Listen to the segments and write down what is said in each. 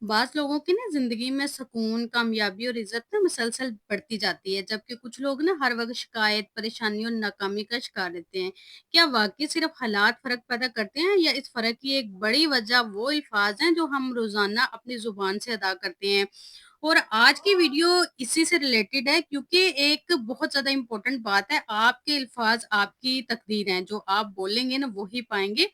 बाज़ लोगों की ना ज़िंदगी में सुकून, कामयाबी और इज़्ज़त ना मुसलसल बढ़ती जाती है, जबकि कुछ लोग ना हर वक़्त शिकायत, परेशानी और नाकामी का शिकार रहते हैं। क्या वाक़ई सिर्फ़ हालात फ़र्क पैदा करते हैं या इस फ़र्क की एक बड़ी वजह वो अल्फ़ाज़ हैं जो हम रोज़ाना अपनी ज़ुबान से अदा करते हैं? और आज की वीडियो इसी से रिलेटेड है क्योंकि एक बहुत ज़्यादा इम्पोर्टेंट बात है, आपके अल्फ़ाज़ आपकी तकदीर हैं, जो आप बोलेंगे ना वो ही पाएँगे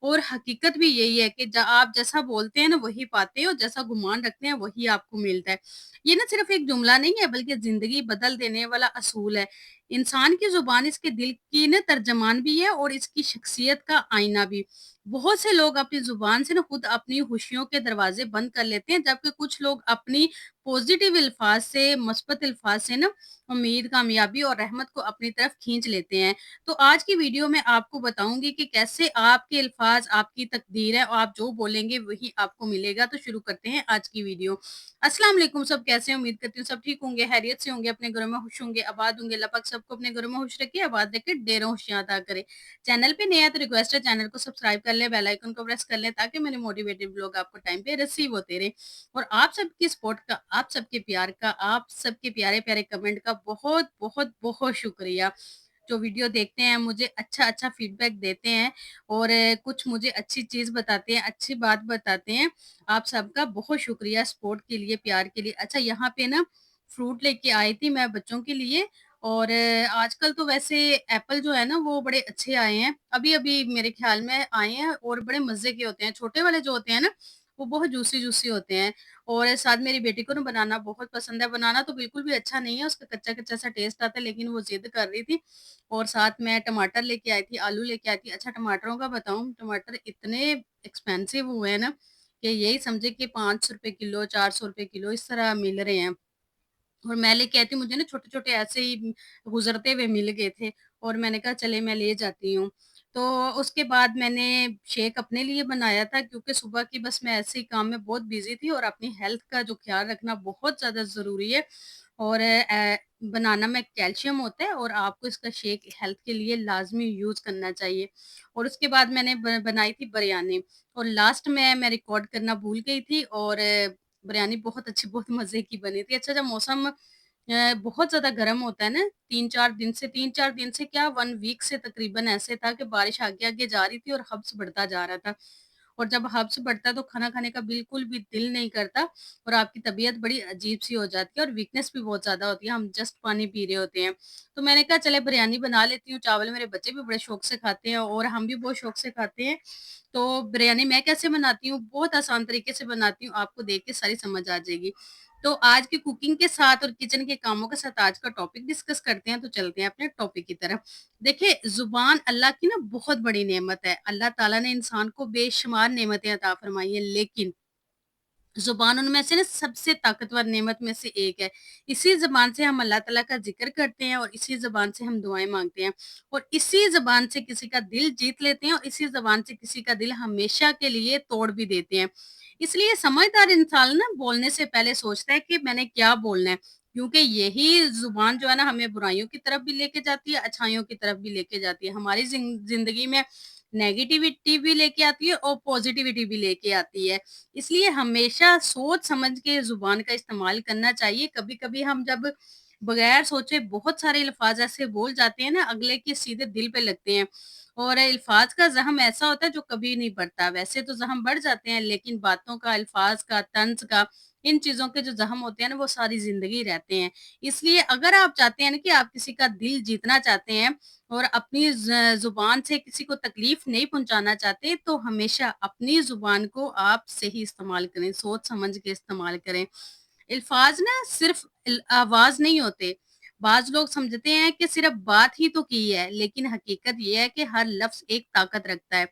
और हकीकत भी यही है कि आप जैसा बोलते हैं ना वही पाते हैं और जैसा गुमान रखते हैं वही आपको मिलता है। ये ना सिर्फ़ एक जुमला नहीं है बल्कि ज़िंदगी बदल देने वाला असूल है। इंसान की ज़ुबान इसके दिल की ना तर्जमान भी है और इसकी शख्सियत का आईना भी। बहुत से लोग अपनी ज़ुबान से ना खुद अपनी खुशियों के दरवाज़े बंद कर लेते हैं, जबकि कुछ लोग अपनी पॉज़िटिव अल्फ़ाज़ से, मुस्बत अल्फ़ाज़ से ना उम्मीद, कामयाबी और रहमत को अपनी तरफ खींच लेते हैं। तो आज की वीडियो में आपको बताऊँगी कि कैसे आपके अल्फ़ाज़ आपकी तकदीर है और आप जो बोलेंगे वही आपको मिलेगा। तो शुरू करते हैं आज की वीडियो। अस्सलाम वालेकुम, सब कैसे हैं? उम्मीद करती हूँ सब ठीक होंगे, खैरियत से होंगे, अपने घरों में खुश होंगे, आबाद होंगे। अल्लाह पाक सबको अपने घरों में खुश रखे, आबाद रखे, ढेरों खुशियाँ अता करे। चैनल पे नया है तो रिक्वेस्ट है चैनल को सब्सक्राइब कर लें, बेल आइकन को प्रेस कर लें ताकि मेरे मोटिवेटेड व्लॉग आपको टाइम पे रिसीव होते रहें। और आप सबकी सपोर्ट का, आप सबके प्यार का, आप सबके प्यारे-प्यारे कमेंट का बहुत, बहुत, बहुत शुक्रिया। जो वीडियो देखते हैं, मुझे अच्छा-अच्छा फीडबैक देते हैं और कुछ मुझे अच्छी चीज़ बताते हैं, अच्छी बात बताते हैं। आप सबका बहुत शुक्रिया सपोर्ट के लिए, प्यार के लिए। अच्छा, यहाँ पे ना फ्रूट लेके आई थी मैं बच्चों के लिए और आजकल तो वैसे एप्पल जो है ना वो बड़े अच्छे आए हैं। अभी-अभी मेरे ख़्याल में आए हैं और बड़े मज़े के होते हैं। छोटे वाले जो होते हैं ना, वो बहुत जूसी-जूसी होते हैं और साथ मेरी बेटी को ना बनाना बहुत पसंद है। बनाना तो बिल्कुल भी अच्छा नहीं है, उसका कच्चा-कच्चा सा टेस्ट आता है, लेकिन वो ज़िद कर रही थी और साथ मैं टमाटर लेके आई थी, आलू लेके आई थी। अच्छा, टमाटरों का बताऊँ, टमाटर इतने एक्सपेंसिव हुए हैं ना कि यही समझिए कि ₹500 किलो, ₹400 किलो इस तरह मिल रहे हैं। और मैं लेके आई थी, मुझे ना छोटे-छोटे ऐसे ही गुज़रते हुए मिल गए थे और मैंने कहा चले मैं ले जाती हूँ। तो उसके बाद मैंने शेक अपने लिए बनाया था क्योंकि सुबह की बस मैं ऐसे ही काम में बहुत बिज़ी थी और अपनी हेल्थ का जो ख़्याल रखना बहुत ज़्यादा ज़रूरी है और बनाना में कैल्शियम होता है और आपको इसका शेक हेल्थ के लिए लाज़मी यूज़ करना चाहिए। और उसके बाद मैंने बनाई थी बिरयानी और लास्ट में मैं रिकॉर्ड करना भूल गई थी और बिरयानी बहुत अच्छी, बहुत मज़े की बनी थी। अच्छा, जब मौसम बहुत ज़्यादा गर्म होता है ना, 3-4 दिन से क्या 1 वीक से तकरीबन ऐसे था कि बारिश आगे-आगे जा रही थी और हब्स बढ़ता जा रहा था। और जब हब्स बढ़ता है तो खाना खाने का बिल्कुल भी दिल नहीं करता और आपकी तबीयत बड़ी अजीब-सी हो जाती है और वीकनेस भी बहुत ज़्यादा होती है, हम जस्ट पानी पी रहे होते हैं। तो मैंने कहा चले बिरयानी बना लेती हूँ, चावल मेरे बच्चे भी बड़े शौक से खाते हैं और हम भी बहुत शौक से खाते हैं। तो बिरयानी मैं कैसे बनाती हूँ, बहुत आसान तरीके से बनाती हूँ, आपको देख के सारी समझ आ जाएगी। तो आज की कुकिंग के साथ और किचन के कामों के साथ आज का टॉपिक डिस्कस करते हैं, तो चलते हैं अपने टॉपिक की तरफ। देखिए, ज़ुबान अल्लाह की ना बहुत बड़ी नेमत है। अल्लाह ताला ने इंसान को बेशुमार नेमतें अता फरमाई हैं, लेकिन ज़ुबान उनमें से ना सबसे ताकतवर नेमत में से एक है। इसी ज़ुबान से हम अल्लाह ताला का ज़िक्र करते हैं और इसी ज़ुबान से हम दुआएँ माँगते हैं और इसी ज़ुबान से किसी का दिल जीत लेते हैं और इसी ज़ुबान से किसी का दिल हमेशा के लिए तोड़ भी देते हैं। इसलिए समझदार इंसान ना बोलने से पहले सोचता है कि मैंने क्या बोलना है, क्योंकि यही ज़ुबान जो है ना हमें बुराइयों की तरफ भी लेके जाती है, अच्छाइयों की तरफ भी लेके जाती है। हमारी ज़िंदगी में नेगेटिविटी भी लेके आती है और पॉज़िटिविटी भी लेके आती है। इसलिए हमेशा सोच समझ के ज़ुबान का इस्तेमाल करना चाहिए। कभी-कभी हम जब बगैर सोचे बहुत सारे अल्फ़ाज़ ऐसे बोल जाते हैं ना, अगले के सीधे दिल पे लगते हैं और अल्फ़ाज़ का ज़ख्म ऐसा होता है जो कभी नहीं बढ़ता। वैसे तो ज़ख्म बढ़ जाते हैं, लेकिन बातों का, अल्फ़ाज़ का, तंज़ का, इन चीज़ों के जो ज़ख्म होते हैं ना वो सारी ज़िंदगी रहते हैं। इसलिए अगर आप चाहते हैं ना कि आप किसी का दिल जीतना चाहते हैं और अपनी ज़ुबान से किसी को तकलीफ़ नहीं पहुँचाना चाहते, तो हमेशा अपनी ज़ुबान को आप सही इस्तेमाल करें, सोच समझ के इस्तेमाल करें। अल्फ़ाज़ ना सिर्फ़ आवाज़ नहीं होते। बाज़ लोग समझते हैं कि सिर्फ़ बात ही तो की है, लेकिन हकीकत ये है कि हर लफ्ज़ एक ताकत रखता है।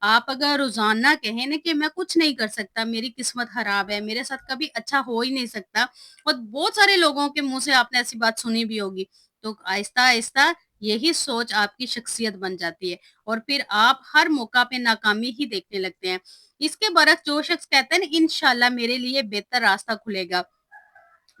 आप अगर रोज़ाना कहें ना कि मैं कुछ नहीं कर सकता, मेरी किस्मत ख़राब है, मेरे साथ कभी अच्छा हो ही नहीं सकता और बहुत सारे लोगों के मुँह से आपने ऐसी बात सुनी भी होगी। तो आहिस्ता-आहिस्ता यही सोच आपकी शख्सियत बन जाती है और फिर आप हर मौका पे नाकामी ही देखने लगते हैं। इसके बरक्स जो शख्स कहता है ना, इंशाल्लाह मेरे लिए बेहतर रास्ता खुलेगा,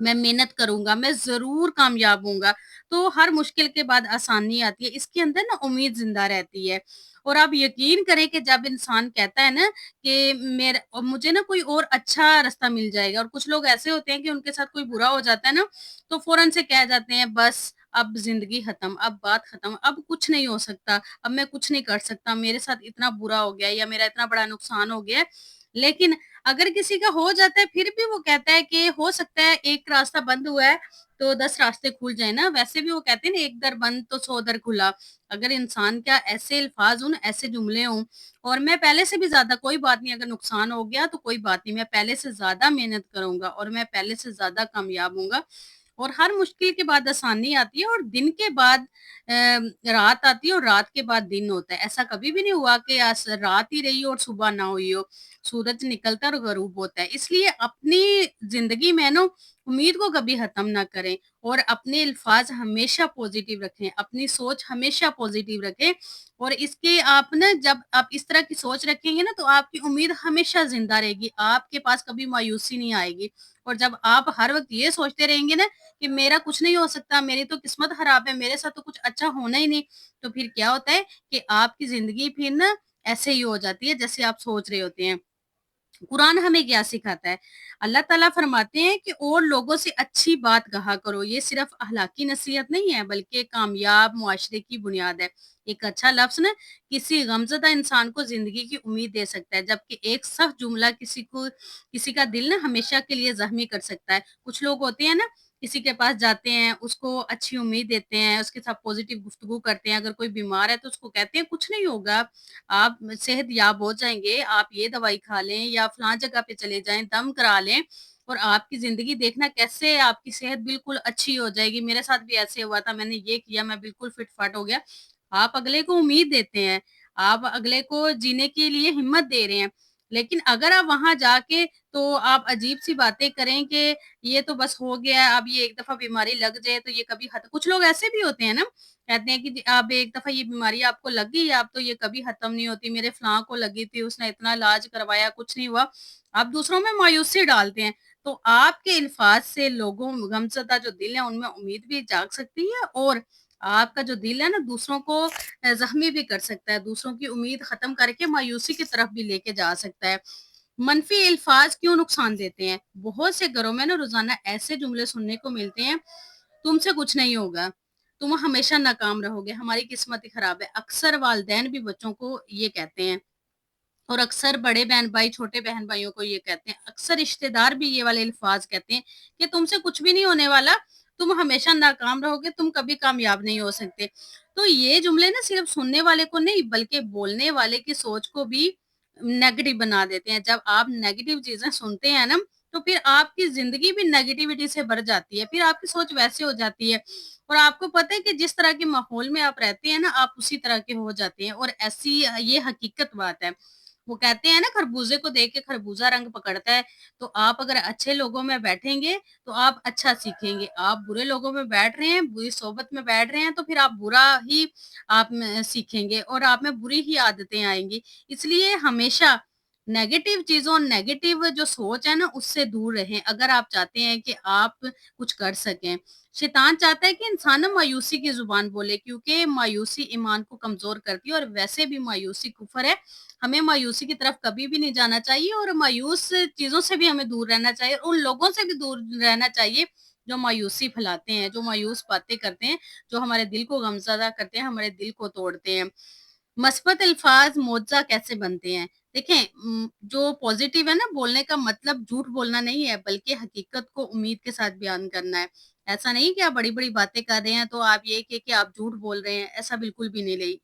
मैं मेहनत करूँगा, मैं ज़रूर कामयाब होऊँगा, तो हर मुश्किल के बाद आसानी आती है। इसके अंदर ना उम्मीद ज़िंदा रहती है और आप यकीन करें कि जब इंसान कहता है ना कि मेरा मुझे ना कोई और अच्छा रास्ता मिल जाएगा, और कुछ लोग ऐसे होते हैं कि उनके साथ कोई बुरा हो जाता है ना, तो फ़ौरन से कह जाते हैं बस अब ज़िंदगी खत्म, अब बात खत्म, अब कुछ नहीं हो सकता, अब मैं कुछ नहीं कर सकता, मेरे साथ इतना बुरा हो गया है या मेरा इतना बड़ा नुकसान हो गया है। लेकिन अगर किसी का हो जाता है फिर भी वो कहता है कि हो सकता है एक रास्ता बंद हुआ है तो 10 रास्ते खुल जाए ना, वैसे भी वो कहते हैं ना एक दर बंद तो 100 दर खुला। अगर इंसान का ऐसे अल्फाज हों, ऐसे जुमले हों, और मैं पहले से भी ज़्यादा कोई बात नहीं, अगर नुकसान हो गया तो कोई बात नहीं, मैं पहले से ज़्यादा मेहनत करूँगा और मैं पहले से ज़्यादा कामयाब होऊँगा। और हर मुश्किल के बाद आसानी आती है, और दिन के बाद रात आती है और रात के बाद दिन होता है। ऐसा कभी भी नहीं हुआ कि रात ही रही हो और सुबह ना हुई हो। सूरज निकलता है और गरूब होता है। इसलिए अपनी ज़िंदगी में ना उम्मीद को कभी ख़त्म ना करें, और अपने अल्फ़ाज़ हमेशा पॉज़िटिव रखें, अपनी सोच हमेशा पॉज़िटिव रखें, और इसके आप ना जब आप इस तरह की सोच रखेंगे ना तो आपकी उम्मीद हमेशा ज़िंदा रहेगी, आपके पास कभी मायूसी नहीं आएगी। और जब आप हर वक़्त ये सोचते रहेंगे ना कि मेरा कुछ नहीं हो सकता, मेरी तो किस्मत ख़राब है, मेरे साथ तो कुछ अच्छा होना ही नहीं, तो फिर क्या होता है कि आपकी ज़िंदगी फिर ना ऐसे ही हो जाती है जैसे आप सोच रहे होते हैं। कुरान हमें क्या सिखाता है? अल्लाह ताला फरमाते हैं कि और लोगों से अच्छी बात कहा करो। ये सिर्फ़ अख़लाकी नसीहत नहीं है, बल्कि कामयाब मुआशरे की बुनियाद है। एक अच्छा लफ्ज़ ना किसी गमज़दा इंसान को ज़िंदगी की उम्मीद दे सकता है, जबकि एक सख्त जुमला किसी का दिल ना हमेशा के लिए ज़ख्मी कर सकता है। कुछ लोग होते हैं ना, किसी के पास जाते हैं, उसको अच्छी उम्मीद देते हैं, उसके साथ पॉज़िटिव गुफ्तगू करते हैं। अगर कोई बीमार है तो उसको कहते हैं कुछ नहीं होगा, आप सेहतयाब हो जाएँगे, आप ये दवाई खा लें या फलाँ जगह पे चले जाएँ, दम करा लें और आपकी ज़िंदगी देखना कैसे आपकी सेहत बिल्कुल अच्छी हो जाएगी। मेरे साथ भी ऐसे हुआ था, मैंने ये किया, मैं बिल्कुल फिट-फाट हो गया। आप अगले को उम्मीद देते हैं, आप अगले को जीने के लिए हिम्मत दे रहे हैं। लेकिन अगर आप वहाँ जाके तो आप अजीब-सी बातें करें कि ये तो बस हो गया है, अब ये एक दफ़ा बीमारी लग जाए तो ये कभी खत्म, कुछ लोग ऐसे भी होते हैं ना, कहते हैं कि जी अब एक दफ़ा ये बीमारी आपको लग गई, अब तो ये कभी खत्म नहीं होती, मेरे फलाँ को लगी थी, उसने इतना इलाज करवाया, कुछ नहीं हुआ। आप दूसरों में मायूसी डालते हैं, तो आपके अल्फाज़ से लोगों गमज़दा जो दिल है, उनमें उम्मीद भी जाग सकती है, और आपका जो दिल है ना, दूसरों को ज़ख्मी भी कर सकता है, दूसरों की उम्मीद ख़त्म करके मायूसी की तरफ भी लेके जा सकता है। मनफ़ी अल्फाज़ क्यों नुकसान देते हैं? बहुत से घरों में ना रोज़ाना ऐसे जुमले सुनने को मिलते हैं, तुमसे कुछ नहीं होगा, तुम हमेशा नाकाम रहोगे, हमारी किस्मत ही खराब है। अक्सर वालिदैन भी बच्चों को ये कहते हैं, और अक्सर बड़े बहन-भाई छोटे बहन-भाइयों को ये कहते हैं। अक्सर रिश्तेदार भी ये वाले अल्फाज़ कहते हैं कि तुमसे कुछ भी नहीं होने वाला, तुम हमेशा नाकाम रहोगे, तुम कभी कामयाब नहीं हो सकते। तो ये जुमले ना सिर्फ़ सुनने वाले को नहीं, बल्कि बोलने वाले की सोच को भी नेगेटिव बना देते हैं। जब आप नेगेटिव चीज़ें सुनते हैं ना, तो फिर आपकी ज़िंदगी भी नेगेटिविटी से भर जाती है, फिर आपकी सोच वैसे हो जाती है, और आपको पता है कि जिस तरह के माहौल में आप रहते हैं ना, आप उसी तरह के हो जाते हैं, और ऐसी ये हकीकत बात है। वो कहते हैं ना, खरबूजे को देख के खरबूजा रंग पकड़ता है, तो आप अगर अच्छे लोगों में बैठेंगे, तो आप अच्छा सीखेंगे। आप बुरे लोगों में बैठ रहे हैं, बुरी सोबत में बैठ रहे हैं, तो फिर आप बुरा ही आप में सीखेंगे और आप में बुरी ही आदतें आएँगी। इसलिए हमेशा नेगेटिव चीज़ों, नेगेटिव जो सोच है ना, उससे दूर रहें, अगर आप चाहते हैं कि आप कुछ कर सकें। शैतान चाहता है कि इंसान ना मायूसी की ज़ुबान बोले, क्योंकि मायूसी ईमान को कमज़ोर करती है, और वैसे भी मायूसी कुफ़र है। हमें मायूसी की तरफ कभी भी नहीं जाना चाहिए, और मायूस चीज़ों से भी हमें दूर रहना चाहिए, उन लोगों से भी दूर रहना चाहिए जो मायूसी फैलाते हैं, जो मायूस बातें करते हैं, जो हमारे दिल को गमज़दा करते हैं, हमारे दिल को तोड़ते हैं। मस्बत अल्फाज मुआवजा कैसे बनते हैं? देखें, जो पॉज़िटिव है ना, बोलने का मतलब झूठ बोलना नहीं है, बल्कि हकीकत को उम्मीद के साथ बयान करना है। ऐसा नहीं कि आप बड़ी-बड़ी बातें कर रहे हैं, तो आप ये कह के आप झूठ बोल रहे हैं, ऐसा बिल्कुल भी नहीं,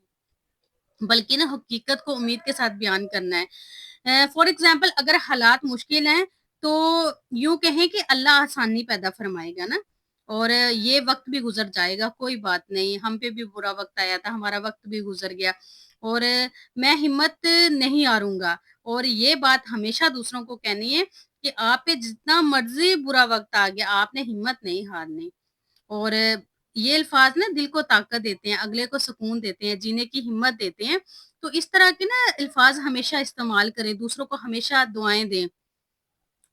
बल्कि ना हकीकत को उम्मीद के साथ बयान करना है। फॉर एग्ज़ाम्पल, अगर हालात मुश्किल हैं, तो यूँ कहें कि अल्लाह आसानी पैदा फ़रमाएगा ना, और ये वक़्त भी गुज़र जाएगा, कोई बात नहीं, हम पे भी बुरा वक़्त आया था, हमारा वक़्त भी गुज़र गया, और मैं हिम्मत नहीं हारूँगा, और ये बात हमेशा दूसरों को कहनी है कि आप पे जितना मर्ज़ी बुरा वक़्त आ गया, आपने हिम्मत नहीं हारनी। और ये अल्फाज ना दिल को ताकत देते हैं, अगले को सुकून देते हैं, जीने की हिम्मत देते हैं। तो इस तरह के ना अल्फाज हमेशा इस्तेमाल करें, दूसरों को हमेशा दुआएँ दें।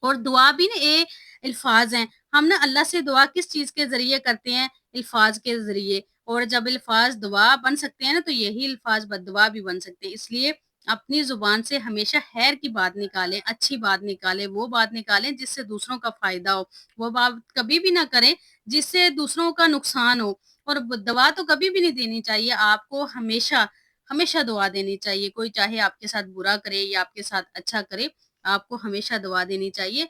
और दुआ भी ना अल्फाज हैं। हम ना अल्लाह से दुआ किस चीज़ के ज़रिए करते हैं? अल्फाज के ज़रिए। और जब अल्फ़ाज़ दुआ बन सकते हैं ना, तो यही अल्फ़ाज़ बद्दुआ भी बन सकते हैं। इसलिए अपनी ज़ुबान से हमेशा खैर की बात निकालें, अच्छी बात निकालें, वो बात निकालें जिससे दूसरों का फ़ायदा हो। वो बात कभी भी ना करें जिससे दूसरों का नुकसान हो, और ब दवा तो कभी भी नहीं देनी चाहिए। आपको हमेशा, हमेशा दुआ देनी चाहिए। कोई चाहे आपके साथ बुरा करे या आपके साथ अच्छा करे, आपको हमेशा दुआ देनी चाहिए।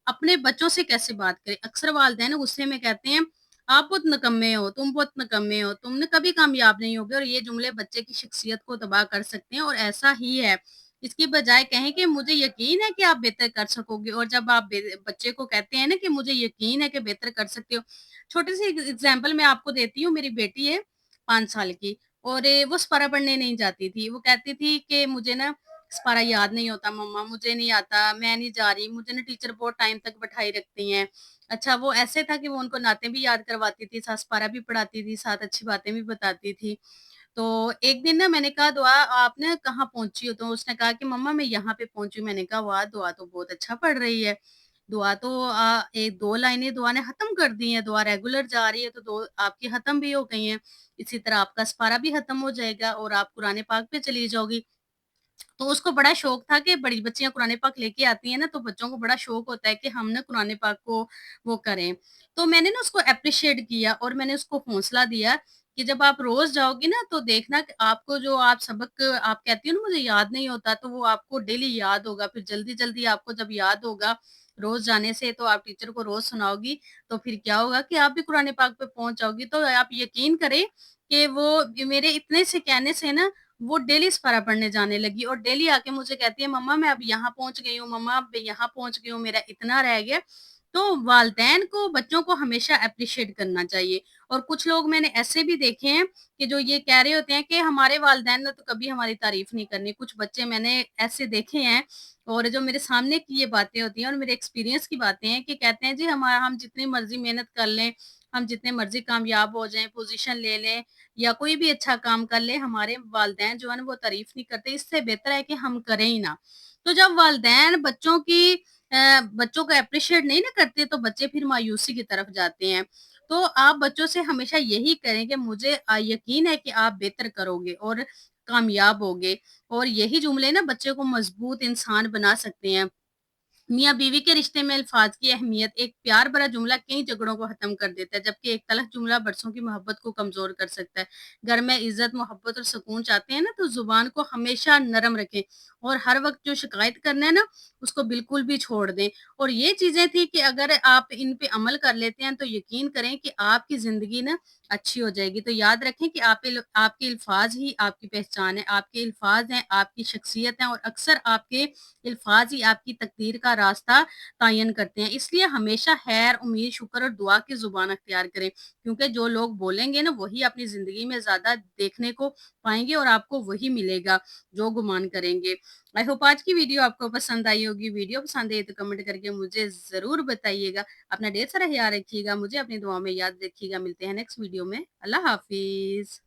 अपने बच्चों से कैसे बात करें? अक्सर वालिदैन गुस्से में कहते हैं, "आप बहुत निकम्मे हो, तुम बहुत निकम्मे हो, तुमने कभी कामयाब नहीं होगे", और ये जुमले बच्चे की शख्सियत को तबाह कर सकते हैं, और ऐसा ही है। इसकी बजाय कहें कि मुझे यकीन है कि आप बेहतर कर सकोगे, और जब आप बच्चे को कहते हैं ना कि मुझे यकीन है कि बेहतर कर सकते हो। छोटी-सी एग्ज़ाम्पल मैं आपको देती हूँ, मेरी बेटी है 5 साल की, और वो स्पारा पढ़ने नहीं जाती थी। वो कहती थी कि मुझे ना स्पारा याद नहीं होता मम्मा, मुझे नहीं आता, मैं नहीं जा रही, मुझे ना टीचर बहुत टाइम तक बैठाई रखती हैं। अच्छा, वो ऐसे था कि वो उनको नाते भी याद करवाती थी, साथ स्पारा भी पढ़ाती थी, साथ अच्छी बातें भी बताती थी। तो एक दिन ना मैंने कहा, दुआ आप ना कहाँ पहुँची हो? तो उसने कहा कि मम्मा मैं यहाँ पे पहुँची हूँ। मैंने कहा वाह! दुआ तो बहुत अच्छा पढ़ रही है। दुआ तो 1-2 लाइनें दुआ ने ख़त्म कर दी हैं, दुआ रेगुलर जा रही है तो 2 आपकी ख़त्म भी हो गई हैं। इसी तरह आपका स्पारा भी ख़त्म हो जाएगा और आप कुरान पाक पे चली जाओगी। तो उसको बड़ा शौक था कि बड़ी बच्चियाँ कुरान पाक लेके आती हैं ना, तो बच्चों को बड़ा शौक होता है कि हम ना कुरान पाक को वो करें। तो मैंने ना उसको एप्रिशिएट किया और मैंने उसको हौसला दिया कि जब आप रोज़ जाओगी ना, तो देखना कि आपको जो आप सबक आप कहती हो ना मुझे याद नहीं होता, तो वो आपको डेली याद होगा। फिर जल्दी-जल्दी आपको जब याद होगा, रोज़ जाने से, तो आप टीचर को रोज़ सुनाओगी, तो फिर क्या होगा कि आप भी कुरान पाक पे पहुँच जाओगी। तो आप यकीन करें कि वो मेरे इतने से कहने से ना, वो डेली इस्तिख़ारा पढ़ने जाने लगी और डेली आके मुझे कहती है, मम्मा मैं अब यहाँ पहुँच गई हूँ, मम्मा अब यहाँ पहुँच गई हूँ, मेरा इतना रह गया। तो वालिदैन को बच्चों को हमेशा एप्रिशिएट करना चाहिए, और कुछ लोग मैंने ऐसे भी देखे हैं कि जो ये कह रहे होते हैं कि हमारे वालिदैन ने तो कभी हमारी तारीफ़ नहीं करनी। कुछ बच्चे मैंने ऐसे देखे हैं, और जो मेरे सामने की ये बातें होती हैं और मेरे एक्सपीरियंस की बातें हैं, कि कहते हैं जी हम जितनी मर्ज़ी मेहनत कर लें, हम जितने मर्ज़ी कामयाब हो जाएँ, पोज़ीशन ले लें या कोई भी अच्छा काम कर ले, हमारे वालिदैन जो है ना वो तारीफ़ नहीं करते, इससे बेहतर है कि हम करें ही ना। तो जब वालिदैन बच्चों को एप्रिशिएट नहीं ना करते, तो बच्चे फिर मायूसी की तरफ जाते हैं। तो आप बच्चों से हमेशा यही करें कि मुझे यकीन है कि आप बेहतर करोगे और कामयाब होगे, और यही जुमले ना बच्चे को मज़बूत इंसान बना सकते हैं। मियाँ-बीवी के रिश्ते में अल्फाज की अहमियत, एक प्यार भरा जुमला कई झगड़ों को खत्म कर देता है, जबकि एक तलख जुमला बरसों की मोहब्बत को कमज़ोर कर सकता है। घर में इज़्ज़त, मोहब्बत और सुकून चाहते हैं ना, तो ज़ुबान को हमेशा नरम रखें, और हर वक़्त जो शिकायत करना है ना, उसको बिल्कुल भी छोड़ दें। और ये चीज़ें थी कि अगर आप इन पे अमल कर लेते हैं, तो यकीन करें कि आपकी ज़िंदगी ना अच्छी हो जाएगी। तो याद रखें कि आपके अल्फाज ही आपकी पहचान है, आपके अल्फाज हैं, आपकी शख्सियत है, और अक्सर आपके अल्फाज ही आपकी तकदीर का रास्ता तयन करते हैं। इसलिए हमेशा खैर, उम्मीद, शुक्र और दुआ की ज़ुबान अख्तियार करें, क्योंकि जो लोग बोलेंगे ना वही अपनी ज़िंदगी में ज़्यादा देखने को पाएँगे, और आपको वही मिलेगा जो गुमान करेंगे। आई होप आज की वीडियो आपको पसंद आई होगी। वीडियो पसंद आई तो कमेंट करके मुझे ज़रूर बताइएगा। अपना ढेर सारा ख़्याल रखिएगा, मुझे अपनी दुआओं में याद रखिएगा। मिलते हैं नेक्स्ट वीडियो में। अल्लाह हाफ़िज़।